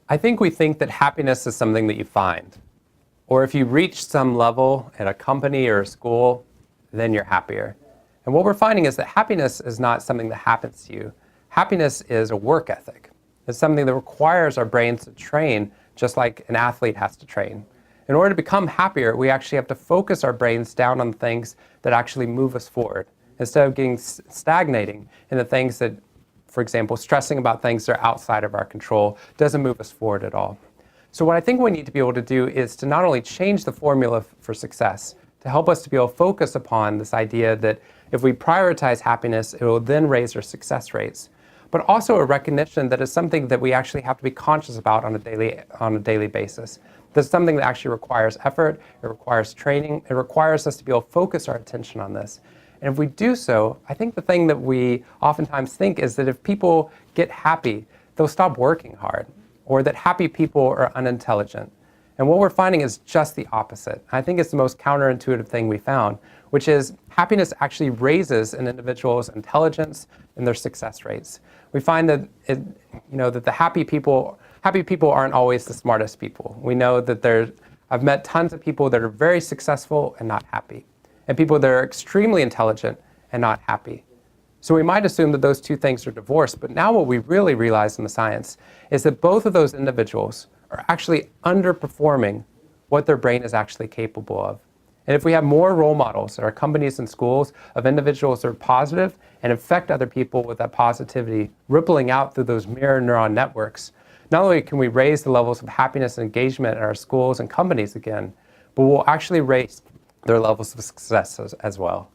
I think we think that happiness is something that you find. Or if you reach some level at a company or a school, then you're happier. And what we're finding is that happiness is not something that happens to you. Happiness is a work ethic. It's something that requires our brains to train just like an athlete has to train. In order to become happier, we actually have to focus our brains down on things that actually move us forward, instead of getting stagnating in the things that, for example, stressing about things that are outside of our control doesn't move us forward at all. So what I think we need to be able to do is to not only change the formula for success, to help us to be able to focus upon this idea that if we prioritize happiness, it will then raise our success rates, but also a recognition that it's something that we actually have to be conscious about on a daily basis. That's something that actually requires effort, it requires training, it requires us to be able to focus our attention on this. And if we do so, I think the thing that we oftentimes think is that if people get happy, they'll stop working hard, or that happy people are unintelligent. And what we're finding is just the opposite. I think it's the most counterintuitive thing we found, which is happiness actually raises an individual's intelligence and their success rates. We find that that the happy people aren't always the smartest people. We know that I've met tons of people that are very successful and not happy, and people that are extremely intelligent and not happy. So we might assume that those two things are divorced, but now what we really realize in the science is that both of those individuals are actually underperforming what their brain is actually capable of. And if we have more role models at our companies and schools of individuals that are positive and affect other people with that positivity rippling out through those mirror neuron networks, not only can we raise the levels of happiness and engagement in our schools and companies again, but we'll actually raise their levels of success as well.